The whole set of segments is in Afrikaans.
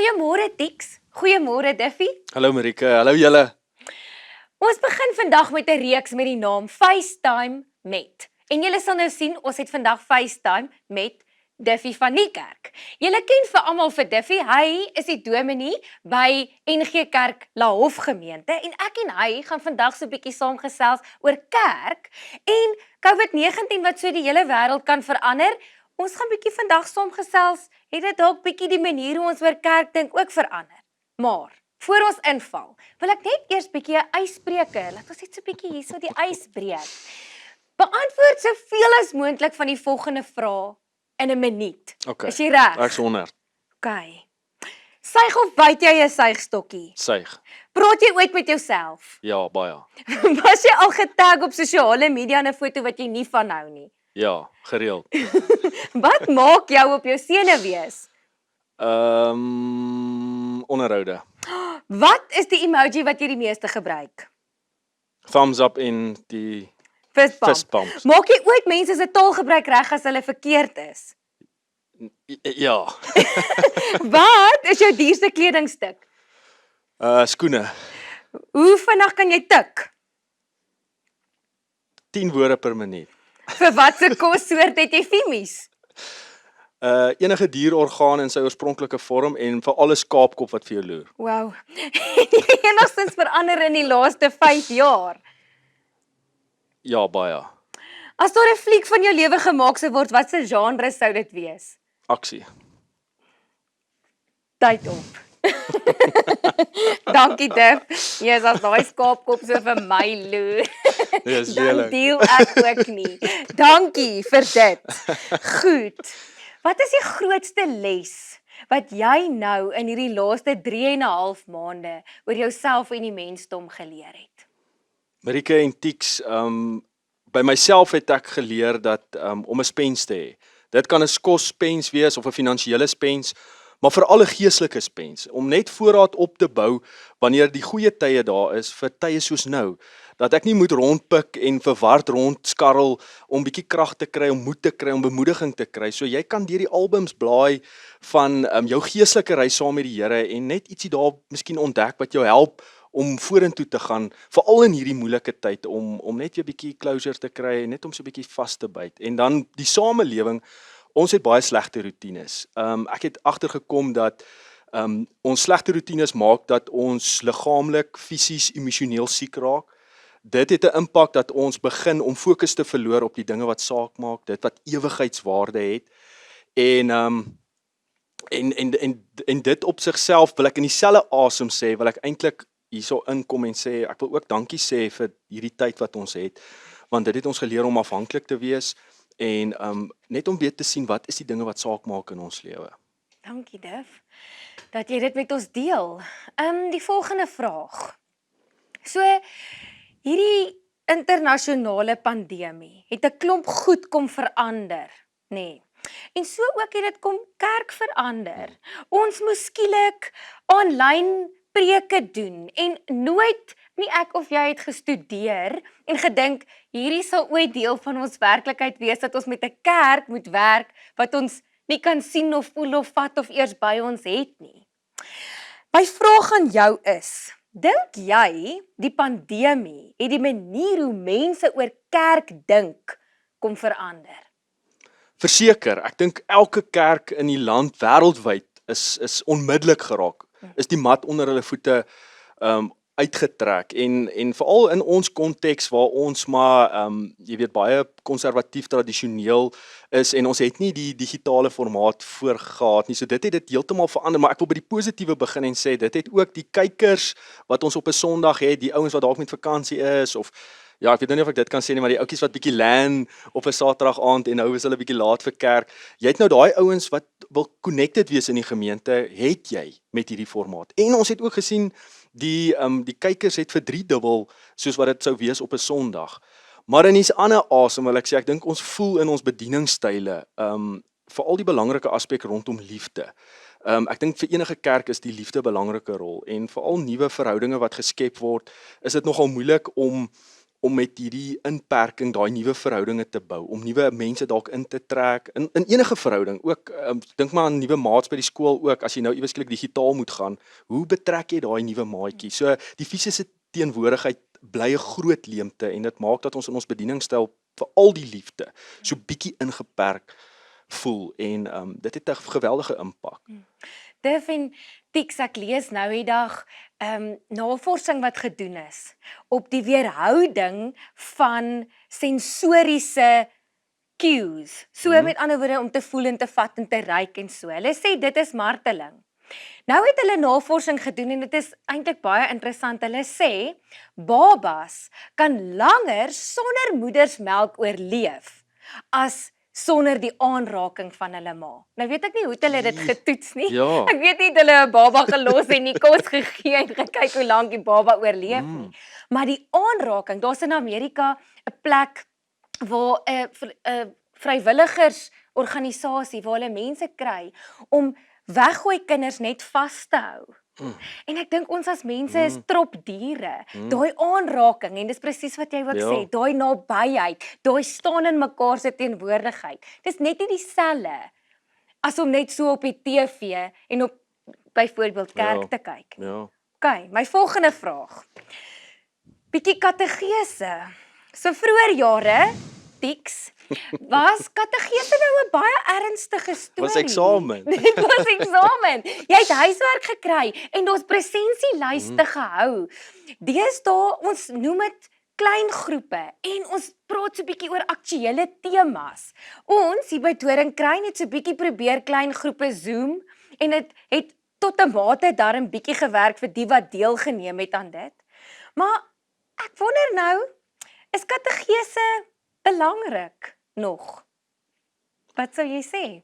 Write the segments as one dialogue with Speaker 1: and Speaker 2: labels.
Speaker 1: Goeiemôre Tix, goeiemôre Diffie.
Speaker 2: Hallo Marike, hallo julle.
Speaker 1: Ons begin vandag met 'n reeks met die naam FaceTime met. En julle sal nou sien, ons het vandag FaceTime met Diffie van die kerk. Julle ken vir almal vir Diffie, hy is die dominee by NG Kerk Lahof gemeente en ek en hy gaan vandag so 'n bietjie saamgesels oor kerk en COVID-19 wat so die hele wêreld kan verander. Ons gaan bietjie vandag saamgesels, het dit dalk bietjie die manier hoe ons oor kerk dink ook verander. Maar voor ons inval, wil ek net eers bietjie 'n ysbreker, laat ons net so bietjie hierso die ys breek. Beantwoord soveel as moontlik van die volgende vrae in 'n minuut.
Speaker 2: Okay.
Speaker 1: Is jy reg?
Speaker 2: Ek's 100.
Speaker 1: Okay. Suig of byt jy 'n suigstokkie?
Speaker 2: Suig.
Speaker 1: Praat jy ooit met jouself?
Speaker 2: Ja, baie.
Speaker 1: Was jy al getag op sosiale media in 'n foto wat jy nie van hou nie?
Speaker 2: Ja, gereeld.
Speaker 1: Wat maak jou op jou senuwees?
Speaker 2: Onderhoude.
Speaker 1: Wat is die emoji wat jy die meeste gebruik?
Speaker 2: Thumbs up en die
Speaker 1: Fistbump. Maak jy ooit mense se taalgebruik reg as hulle verkeerd is?
Speaker 2: Ja.
Speaker 1: Wat is jou duurste kledingstuk?
Speaker 2: Skoene.
Speaker 1: Hoe vinnig kan jy tik?
Speaker 2: 10 woorde per minuut.
Speaker 1: Vir watse kossoort het jy viemies?
Speaker 2: Enige dierorgaan in sy oorspronklike vorm en vir alle skaapkop wat vir jou loer.
Speaker 1: Wow. Het jy enigstens verander in die laaste 5 jaar?
Speaker 2: Ja, baie.
Speaker 1: As daar 'n fliek van jou lewe gemaak sou word, watse genre sou dit wees?
Speaker 2: Aksie.
Speaker 1: Tyd op. Dankie Diff. Yes, as daai skaapkop so vir my loer.
Speaker 2: Dis
Speaker 1: Dan
Speaker 2: lelik.
Speaker 1: deel ek ook nie. Dankie vir dit. Goed. Wat is die grootste les wat jy nou in hierdie laaste 3,5 maande oor jouself en die mensdom geleer het?
Speaker 2: Marike en TICC, by myself het ek geleer dat om 'n spens te hê. Dit kan 'n kosspens wees of 'n finansiële spens, maar veral 'n geestelike spens, om net voorraad op te bou wanneer die goeie tye daar is vir tye soos nou, dat ek nie moet rondpik en verward rondskarrel om bietjie krag te kry, om moed te kry, om bemoediging te kry. So jy kan deur die albums blaai van jou geestelike reis saam met die Here en net ietsie daar miskien ontdek wat jou help om vorentoe te gaan, veral in hierdie moeilike tyd, om net weer bietjie closure te kry, net om so bietjie vas te byt. En dan die samelewing, ons het baie slegte roetines. Ek het agtergekom dat ons slegte roetines maak dat ons liggaamlik, fisies, emosioneel siek raak. Dit het 'n impak dat ons begin om fokus te verloor op die dinge wat saak maak, dit wat ewigheidswaarde het. En dit op sigself wil ek in dieselfde asem sê, wil ek eintlik hierso inkom en sê, ek wil ook dankie sê vir hierdie tyd wat ons het, want dit het ons geleer om afhanklik te wees en net om weer te sien wat is die dinge wat saak maak in ons lewe.
Speaker 1: Dankie Diff, dat jy dit met ons deel. Die volgende vraag. So, hierdie internasionale pandemie het 'n klomp goed kom verander, nê? Nee. En so ook het dit kom kerk verander. Ons moes skielik aanlyn preke doen en nooit, nie ek of jy het gestudeer en gedink hierdie sal ooit deel van ons werklikheid wees dat ons met 'n kerk moet werk wat ons nie kan sien of voel of vat of eers by ons het nie. My vraag aan jou is, dink jy die pandemie het die manier hoe mense oor kerk dink kom verander?
Speaker 2: Verseker, ek dink elke kerk in die land wêreldwyd is onmiddellik geraak. Is die mat onder hulle voete uitgetrek en veral in ons konteks waar ons maar jy weet baie konservatief tradisioneel is en ons het nie die digitale formaat voorgehad nie. So dit het dit heeltemal verander, maar ek wil by die positiewe begin en sê dit het ook die kykers wat ons op 'n Sondag het, die ouens wat dalk met vakansie is of ja, ek weet nou nie of ek dit kan sê nie, maar die ouetjies wat bietjie land op 'n Saterdag aand en nou is hulle bietjie laat vir kerk. Jy het nou daai ouens wat wil connected wees in die gemeente, het jy met hierdie formaat. En ons het ook gesien die kykers het verdriedubbel soos wat dit sou wees op 'n Sondag. Maar in 'n ander asem wil ek sê, ek dink ons voel in ons bedieningsstyle, veral die belangrike aspek rondom liefde. Ek dink vir enige kerk is die liefde 'n belangrike rol en veral nuwe verhoudinge wat geskep word, is dit nogal moeilik om om met hierdie inperking daai nuwe verhoudinge te bou, om nuwe mense dalk in te trek, in enige verhouding, ook, dink maar aan nuwe maats by die skool ook, as jy nou ewesklik digitaal moet gaan, hoe betrek jy daai nuwe maatjie? So, die fisiese teenwoordigheid bly 'n groot leemte, en dit maak dat ons in ons bedieningsstyl vir al die liefde, so bietjie ingeperk voel, en dit het 'n geweldige impak.
Speaker 1: Div en TICC, ek lees nou die dag navorsing wat gedoen is op die weerhouding van sensoriese cues. So met ander woorde om te voel en te vat en te ruik en so. Hulle sê dit is marteling. Nou het hulle navorsing gedoen en dit is eintlik baie interessant. Hulle sê babas kan langer sonder moedersmelk oorleef as sonder die aanraking van hulle ma. Nou weet ek nie hoe het hulle dit getoets nie.
Speaker 2: Ja.
Speaker 1: Ek weet nie het hulle 'n baba gelos en die kos gegee en gekyk hoe lank die baba oorleef nie. Maar die aanraking, daar's in Amerika 'n plek waar 'n vrywilligersorganisasie waar hulle mense kry om weggooi kinders net vas te hou. En ek dink ons as mense is tropdiere. Daai aanraking, en dis presies wat jy ook sê, daai nabyheid, daai staan in mekaar se teenwoordigheid. Dis net nie dieselfde as om net so op die TV en op byvoorbeeld kerk te kyk. OK, my volgende vraag. Bietjie kategese. So vroeër jare, TICC, was kategese nou 'n baie ernstige storie.
Speaker 2: Was eksamen.
Speaker 1: Dit was eksamen. Jy het huiswerk gekry en daar's presentielyste gehou. Deesdae ons noem dit klein groepe en ons praat so bietjie oor aktuelle temas. Ons hier by Doringkruin het so bietjie probeer klein groepe Zoom en dit het tot 'n mate darm bietjie gewerk vir die wat deelgeneem het aan dit. Maar ek wonder nou, is kategese belangrik nog? Wat sou jy sê?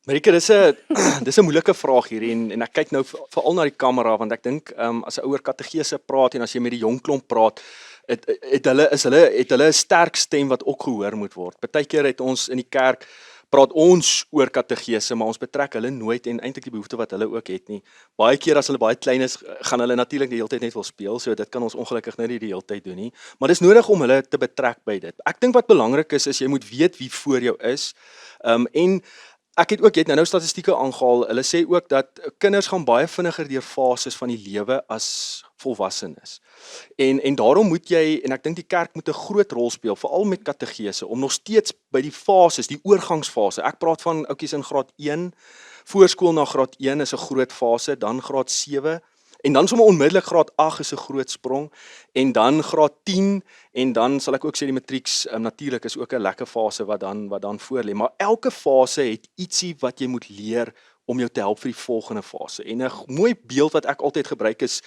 Speaker 2: Marike, dis 'n moeilike vraag hier, en ek kyk nou veral na die kamera, want ek dink as 'n ouer kategese praat en as jy met die jong klomp praat, het hulle 'n sterk stem wat ook gehoor moet word. Partykeer het ons in die kerk praat ons oor kategese, maar ons betrek hulle nooit en eintlik die behoefte wat hulle ook het nie. Baie keer as hulle baie klein is, gaan hulle natuurlik die hele tyd net wil speel, so dit kan ons ongelukkig nie die hele tyd doen nie. Maar dis nodig om hulle te betrek by dit. Ek dink wat belangrik is jy moet weet wie voor jou is. En ek het ook, jy het nou statistieke aangehaal, hulle sê ook dat kinders gaan baie vinniger deur fases van die lewe as volwassenes. En daarom moet jy, en ek dink die kerk moet 'n groot rol speel, veral met kategese, om nog steeds by die fases, die oorgangsfase, ek praat van oudjies in graad 1, voorskool na graad 1 is 'n groot fase, dan graad 7, en dan sommer onmiddellik graad 8 is 'n groot sprong, en dan graad 10, en dan sal ek ook sê die matrieks natuurlik is ook 'n lekker fase wat dan voorlê, maar elke fase het ietsie wat jy moet leer om jou te help vir die volgende fase. En 'n mooi beeld wat ek altyd gebruik is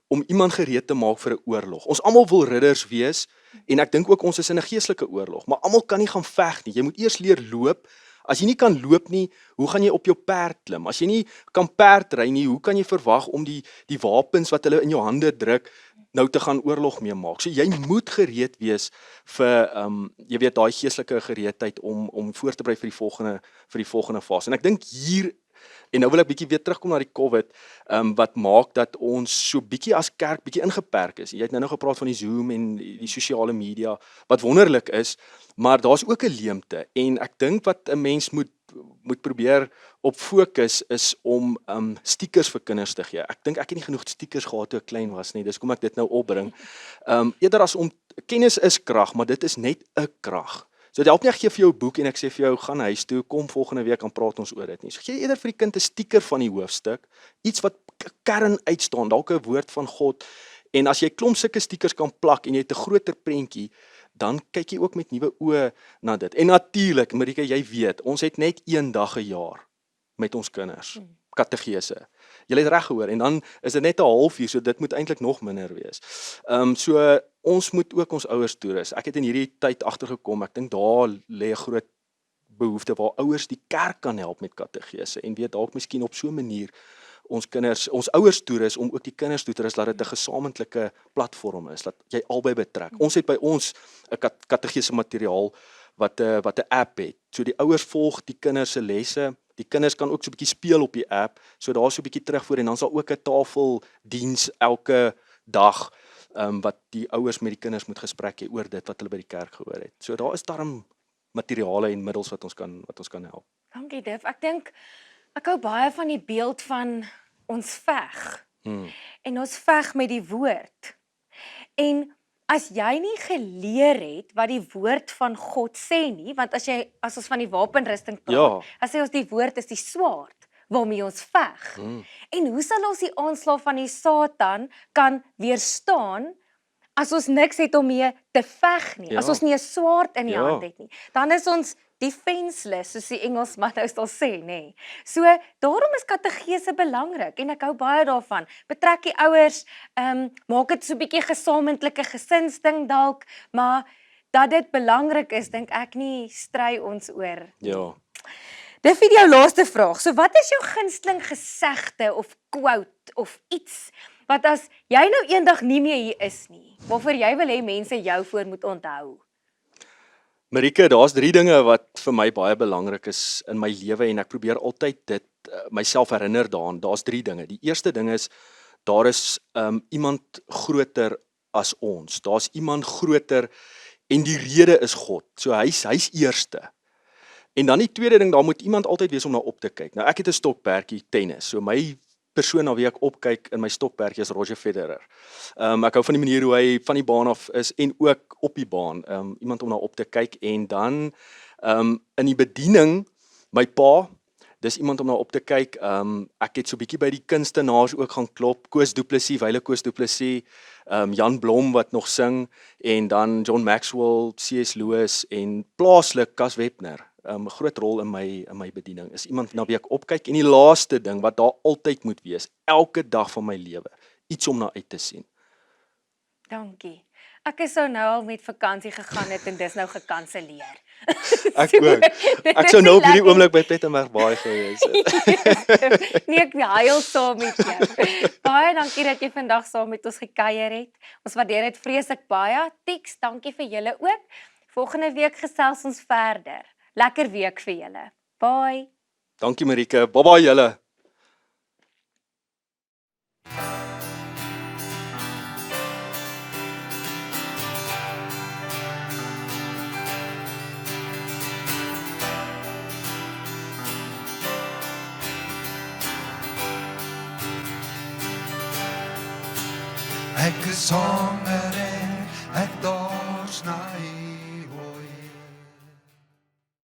Speaker 2: om iemand gereed te maak vir 'n oorlog. Ons almal wil ridders wees, en ek dink ook ons is in 'n geestelike oorlog, maar almal kan nie gaan veg nie. Jy moet eers leer loop. As jy nie kan loop nie, hoe gaan jy op jou perd klim? As jy nie kan perd ry nie, hoe kan jy verwag om die wapens wat hulle in jou hande druk nou te gaan oorlog mee maak? So jy moet gereed wees vir jy weet daai geestelike gereedheid om voor te berei vir die volgende fase. En ek dink hier, en nou wil ek bietjie weer terugkom na die COVID, wat maak dat ons so bietjie as kerk bietjie ingeperk is. Jy het nou gepraat van die Zoom en die sosiale media, wat wonderlik is, maar daar's ook 'n leemte, en ek dink wat 'n mens moet probeer op fokus is om stickers vir kinders te gee. Ek dink ek het nie genoeg stickers gehad toe ek klein was nie, dis kom ek dit nou opbring. Eerder as om, kennis is krag, maar dit is net 'n krag. So dit help nie ek gee vir jou 'n boek en ek sê vir jou gaan huis toe, kom volgende week dan praat ons oor dit nie. So gee eerder vir die kind 'n sticker van die hoofstuk, iets wat kern uitstaan, dalk 'n woord van God. En as jy klomp sulke stickers kan plak en jy het 'n groter prentjie, dan kyk jy ook met nuwe oë na dit. En natuurlik, Marike, jy weet, ons het net 1 dag 'n jaar met ons kinders, kategese. Jy het reg gehoor, en dan is dit net 'n halfuur, so dit moet eintlik nog minder wees. So ons moet ook ons ouers toerus. Ek het in hierdie tyd agtergekom, ek dink daar lê 'n groot behoefte waar ouers die kerk kan help met kategese, en weet dalk miskien op so 'n manier ons ouers toerus om ook die kinders toerus, dat dit 'n gesamentlike platform is, dat jy albei betrek. Ons het by ons 'n kategese materiaal wat 'n app het. So die ouers volg die kinders se lesse. Die kinders kan ook so 'n bietjie speel op die app, so daar so 'n bietjie terugvoer, en dan sal ook 'n tafeldiens elke dag wat die ouers met die kinders moet gesprek hê oor dit wat hulle by die kerk gehoor het. So daar is darm materiale en middels wat ons kan help.
Speaker 1: Dankie Div. Ek dink ek hou baie van die beeld van ons veg. En ons veg met die woord. En as jy nie geleer het wat die woord van God sê nie, want as ons van die wapenrusting praat, as sê ons die woord is die swaard waarmee ons veg. En hoe sal ons die aanslag van die Satan kan weerstaan as ons niks het om mee te veg nie, as ons nie 'n swaard in die hand het nie. Dan is ons defenseless, soos die Engelsman nou sal sê, nê. So, daarom is kategese belangrik en ek hou baie daarvan. Betrek die ouers, maak dit so 'n bietjie gesamentlike gesinsding dalk, maar dat dit belangrik is, dink ek nie stry ons oor.
Speaker 2: Ja.
Speaker 1: Dis vir jou laaste vraag. So wat is jou gunsteling gesegde of quote of iets wat as jy nou eendag nie meer hier is nie, waarvoor jy wil hê mense jou voor moet onthou?
Speaker 2: Marike, daar's 3 dinge wat vir my baie belangrik is in my lewe en ek probeer altyd dit myself herinner daaraan. Daar's 3 dinge. Die eerste ding is daar is iemand groter as ons. Daar's iemand groter en die rede is God. So hy's eerste. En dan die tweede ding, daar moet iemand altyd wees om na op te kyk. Nou ek het 'n stokperdjie tennis. So my persoon na wie ek opkyk in my stokperdjie is Roger Federer. Ek hou van die manier hoe hy van die baan af is en ook op die baan. Iemand om na op te kyk en dan in die bediening my pa, dis iemand om na op te kyk. Ek het so bietjie by die kunstenaars ook gaan klop. Koos Du Plessis, Wyle Koos Du Plessis, Jan Blom wat nog sing en dan John Maxwell, C.S. Lewis en plaaslik Cas Webner. 'n groot rol in my bediening is iemand na wie ek opkyk en die laaste ding wat daar altyd moet wees, elke dag van my lewe, iets om na uit te sien.
Speaker 1: Dankie. Ek is nou al met vakansie gegaan het en dis nou gekanselleer.
Speaker 2: Ek ook. Ek sou nou op hierdie oomblik by Plettenberg Baai gewees het.
Speaker 1: Nee, ek huil saam met jou. Baie dankie dat jy vandag saam met ons gekuier het. Ons waardeer dit vreeslik baie. TICC, dankie vir julle ook. Volgende week gesels ons verder. Lekker week vir julle. Bye.
Speaker 2: Dankie Marike. Bye julle.
Speaker 3: Ek is honger